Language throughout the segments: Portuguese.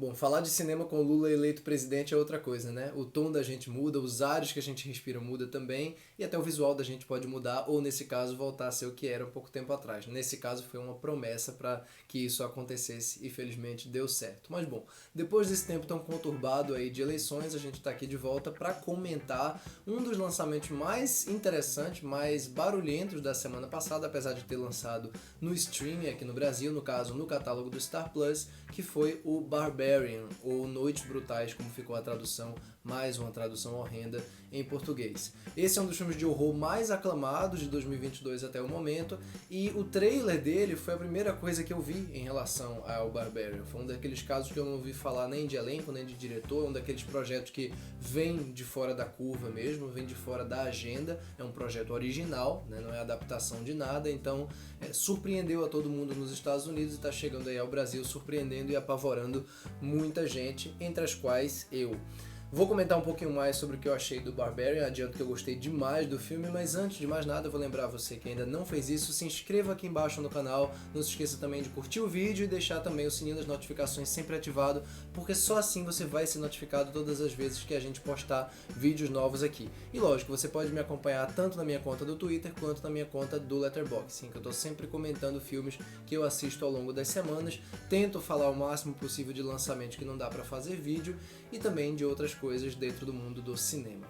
Bom, falar de cinema com Lula eleito presidente é outra coisa, né? O tom da gente muda, os ares que a gente respira muda também, e até o visual da gente pode mudar, ou nesse caso, voltar a ser o que era um pouco tempo atrás. Nesse caso, foi uma promessa para que isso acontecesse e felizmente deu certo. Mas bom, depois desse tempo tão conturbado aí de eleições, a gente está aqui de volta para comentar um dos lançamentos mais interessantes, mais barulhentos da semana passada, apesar de ter lançado no streaming aqui no Brasil, no caso no catálogo do Star Plus, que foi o Barbarian, ou Noites Brutais, como ficou a tradução, mais uma tradução horrenda em português. Esse é um dos filmes de horror mais aclamados de 2022 até o momento, e o trailer dele foi a primeira coisa que eu vi em relação ao Barbarian. Foi um daqueles casos que eu não ouvi falar nem de elenco, nem de diretor, um daqueles projetos que vem de fora da curva mesmo, vem de fora da agenda, é um projeto original, né, não é adaptação de nada, então surpreendeu a todo mundo nos Estados Unidos e está chegando aí ao Brasil surpreendendo e apavorando muita gente, entre as quais eu. Vou comentar um pouquinho mais sobre o que eu achei do Barbarian, adianto que eu gostei demais do filme, mas antes de mais nada eu vou lembrar você que ainda não fez isso, se inscreva aqui embaixo no canal, não se esqueça também de curtir o vídeo e deixar também o sininho das notificações sempre ativado, porque só assim você vai ser notificado todas as vezes que a gente postar vídeos novos aqui. E lógico, você pode me acompanhar tanto na minha conta do Twitter quanto na minha conta do Letterboxd, que eu estou sempre comentando filmes que eu assisto ao longo das semanas, tento falar o máximo possível de lançamentos que não dá para fazer vídeo e também de outras coisas dentro do mundo do cinema.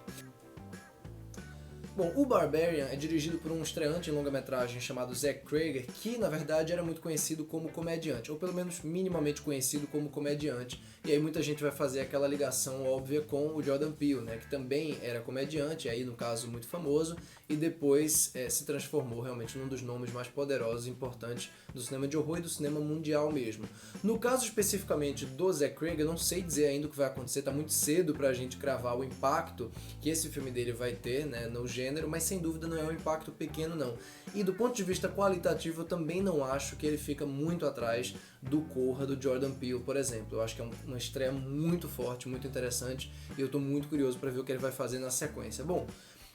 Bom, o Barbarian é dirigido por um estreante em longa-metragem chamado Zach Cregger, que na verdade era muito conhecido como comediante, ou pelo menos minimamente conhecido como comediante, e aí muita gente vai fazer aquela ligação óbvia com o Jordan Peele, né, que também era comediante, aí no caso muito famoso, e depois se transformou realmente num dos nomes mais poderosos e importantes do cinema de horror e do cinema mundial mesmo. No caso especificamente do Zach Cregger, não sei dizer ainda o que vai acontecer, tá muito cedo pra gente cravar o impacto que esse filme dele vai ter, né, no gênero, mas sem dúvida não é um impacto pequeno não. E do ponto de vista qualitativo eu também não acho que ele fica muito atrás do Corra do Jordan Peele, por exemplo. Eu acho que é uma estreia muito forte, muito interessante, e eu tô muito curioso para ver o que ele vai fazer na sequência. Bom,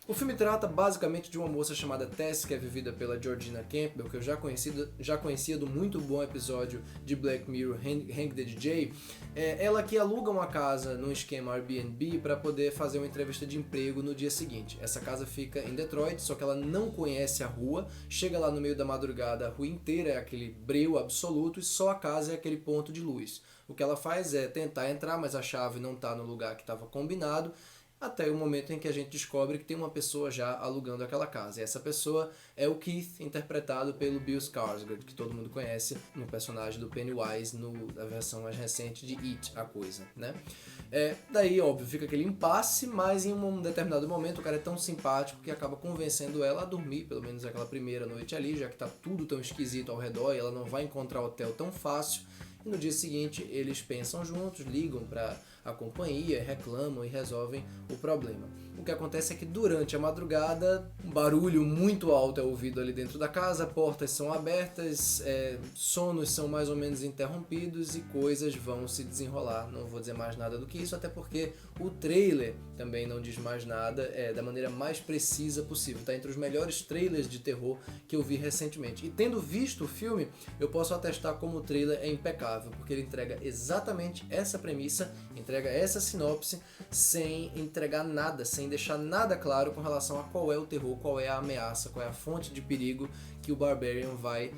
o filme trata basicamente de uma moça chamada Tess, que é vivida pela Georgina Campbell, que eu já conhecia do muito bom episódio de Black Mirror, Hank the DJ. Ela que aluga uma casa num esquema Airbnb para poder fazer uma entrevista de emprego no dia seguinte. Essa casa fica em Detroit, só que ela não conhece a rua, chega lá no meio da madrugada, a rua inteira é aquele breu absoluto e só a casa é aquele ponto de luz. O que ela faz é tentar entrar, mas a chave não está no lugar que estava combinado, até o momento em que a gente descobre que tem uma pessoa já alugando aquela casa. E essa pessoa é o Keith, interpretado pelo Bill Skarsgård, que todo mundo conhece no personagem do Pennywise, na versão mais recente de It, a Coisa, né? Daí, óbvio, fica aquele impasse, mas em um determinado momento o cara é tão simpático que acaba convencendo ela a dormir, pelo menos aquela primeira noite ali, já que tá tudo tão esquisito ao redor e ela não vai encontrar hotel tão fácil. E no dia seguinte eles pensam juntos, ligam para a companhia, reclamam e resolvem o problema. O que acontece é que durante a madrugada um barulho muito alto é ouvido ali dentro da casa, portas são abertas, sonos são mais ou menos interrompidos e coisas vão se desenrolar. Não vou dizer mais nada do que isso, até porque o trailer também não diz mais nada da maneira mais precisa possível. Está entre os melhores trailers de terror que eu vi recentemente. E tendo visto o filme, eu posso atestar como o trailer é impecável, porque ele entrega exatamente essa premissa, entrega essa sinopse, sem entregar nada, sem deixar nada claro com relação a qual é o terror, qual é a ameaça, qual é a fonte de perigo que o Barbarian vai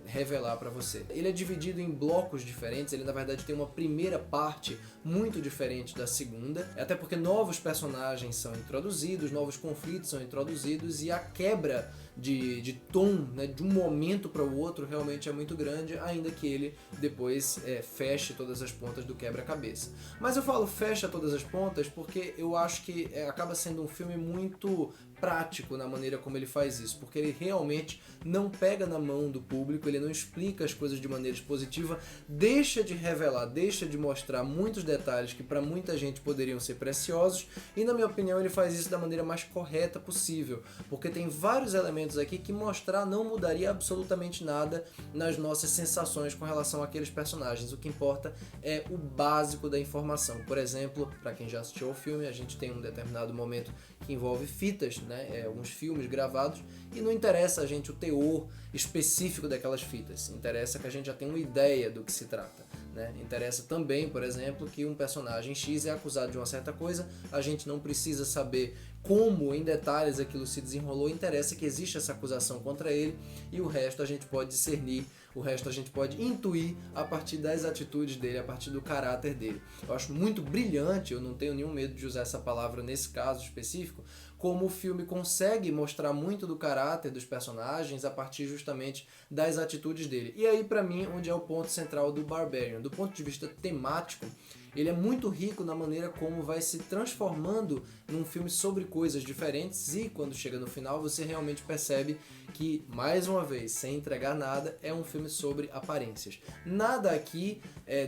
revelar para você. Ele é dividido em blocos diferentes, ele na verdade tem uma primeira parte muito diferente da segunda, até porque novos personagens são introduzidos, novos conflitos são introduzidos e a quebra de tom, né, de um momento para o outro realmente é muito grande, ainda que ele depois feche todas as pontas do quebra-cabeça. Mas eu falo fecha todas as pontas porque eu acho que acaba sendo um filme muito prático na maneira como ele faz isso, porque ele realmente não pega na mão do público, ele não explica as coisas de maneira expositiva, deixa de revelar, deixa de mostrar muitos detalhes que para muita gente poderiam ser preciosos, e na minha opinião ele faz isso da maneira mais correta possível, porque tem vários elementos aqui que mostrar não mudaria absolutamente nada nas nossas sensações com relação àqueles personagens. O que importa é o básico da informação. Por exemplo, para quem já assistiu ao filme, a gente tem um determinado momento que envolve fitas, né, alguns filmes gravados, e não interessa a gente o teor específico daquelas fitas, interessa que a gente já tenha uma ideia do que se trata. né? Interessa também, por exemplo, que um personagem X é acusado de uma certa coisa, a gente não precisa saber como em detalhes aquilo se desenrolou, interessa que existe essa acusação contra ele e o resto a gente pode discernir, o resto a gente pode intuir a partir das atitudes dele, a partir do caráter dele. Eu acho muito brilhante, eu não tenho nenhum medo de usar essa palavra nesse caso específico, como o filme consegue mostrar muito do caráter dos personagens a partir justamente das atitudes dele. E aí, pra mim, onde é o ponto central do Barbarian. Do ponto de vista temático, ele é muito rico na maneira como vai se transformando num filme sobre coisas diferentes e quando chega no final você realmente percebe que, mais uma vez, sem entregar nada, é um filme sobre aparências. Nada aqui,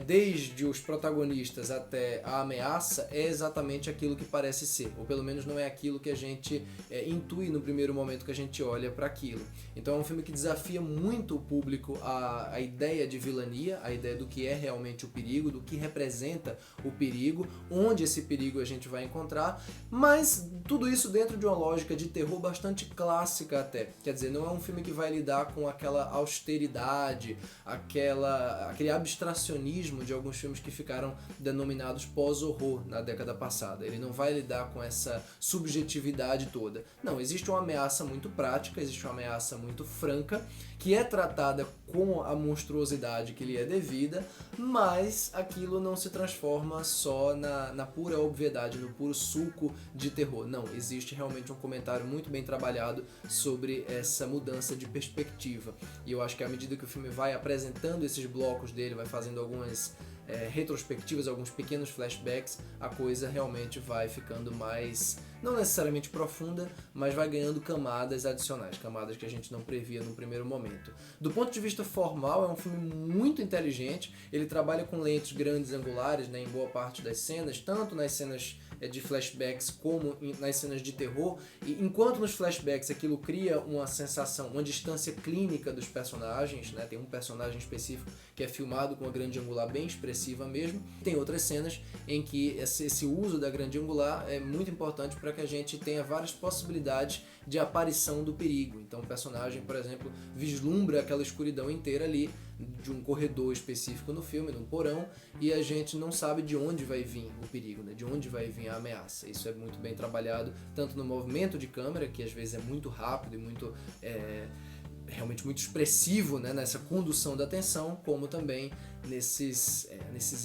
desde os protagonistas até a ameaça, é exatamente aquilo que parece ser, ou pelo menos não é aquilo que a gente intui no primeiro momento que a gente olha para aquilo. Então é um filme que desafia muito o público a ideia de vilania, a ideia do que é realmente o perigo, do que representa o perigo, onde esse perigo a gente vai encontrar, mas tudo isso dentro de uma lógica de terror bastante clássica até. Quer dizer, não é um filme que vai lidar com aquela austeridade, aquele abstracionismo de alguns filmes que ficaram denominados pós-horror na década passada. Ele não vai lidar com essa subjetividade toda. Não, existe uma ameaça muito prática, existe uma ameaça muito franca, que é tratada com a monstruosidade que lhe é devida, mas aquilo não se transforma só na pura obviedade, no puro suco de terror. Não, existe realmente um comentário muito bem trabalhado sobre essa mudança de perspectiva. E eu acho que à medida que o filme vai apresentando esses blocos dele, vai fazendo algumas retrospectivas, alguns pequenos flashbacks, a coisa realmente vai ficando mais, não necessariamente profunda, mas vai ganhando camadas adicionais, camadas que a gente não previa no primeiro momento. Do ponto de vista formal, é um filme muito inteligente, ele trabalha com lentes grandes angulares, né, em boa parte das cenas, tanto nas cenas de flashbacks como nas cenas de terror, e enquanto nos flashbacks aquilo cria uma sensação, uma distância clínica dos personagens, né? Tem um personagem específico que é filmado com uma grande angular bem expressiva mesmo, tem outras cenas em que esse uso da grande angular é muito importante para que a gente tenha várias possibilidades de aparição do perigo. Então o personagem, por exemplo, vislumbra aquela escuridão inteira ali de um corredor específico no filme, num porão, e a gente não sabe de onde vai vir o perigo, né? De onde vai vir a ameaça. Isso é muito bem trabalhado, tanto no movimento de câmera, que às vezes é muito rápido e muito realmente muito expressivo, né, nessa condução da atenção, como também nesses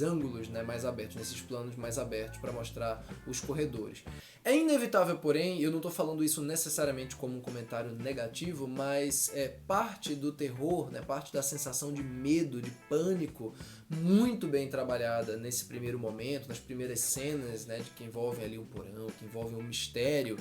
ângulos, né, mais abertos, nesses planos mais abertos para mostrar os corredores. É inevitável, porém, eu não estou falando isso necessariamente como um comentário negativo, mas parte do terror, né, parte da sensação de medo, de pânico, muito bem trabalhada nesse primeiro momento, nas primeiras cenas, né, de que envolvem ali um porão, que envolvem um mistério,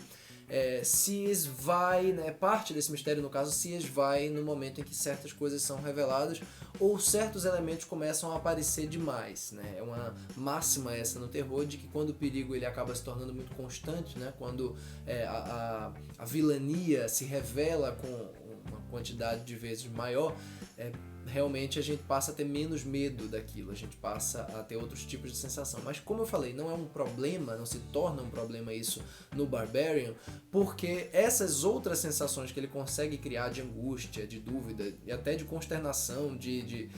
se esvai, né, parte desse mistério no caso se esvai no momento em que certas coisas são reveladas ou certos elementos começam a aparecer demais, né? É uma máxima essa no terror de que quando o perigo ele acaba se tornando muito constante, né, quando a vilania se revela com uma quantidade de vezes maior, realmente a gente passa a ter menos medo daquilo, a gente passa a ter outros tipos de sensação. Mas como eu falei, não é um problema, não se torna um problema isso no Barbarian, porque essas outras sensações que ele consegue criar de angústia, de dúvida e até de consternação, de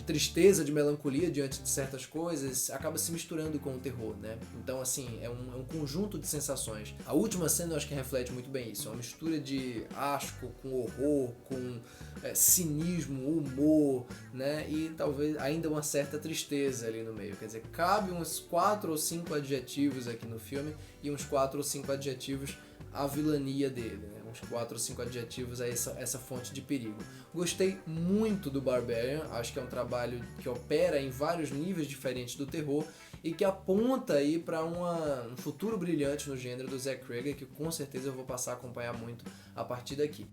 tristeza, de melancolia diante de certas coisas, acaba se misturando com o terror, né? Então, assim, é um conjunto de sensações. A última cena eu acho que reflete muito bem isso, é uma mistura de asco com horror, com cinismo, humor, né? E talvez ainda uma certa tristeza ali no meio. Quer dizer, cabe uns 4 ou 5 adjetivos aqui no filme e uns 4 ou 5 adjetivos à vilania dele, né? Uns 4 ou 5 adjetivos a essa fonte de perigo. Gostei muito do Barbarian, acho que é um trabalho que opera em vários níveis diferentes do terror e que aponta aí para um futuro brilhante no gênero do Zach Cregger, que com certeza eu vou passar a acompanhar muito a partir daqui.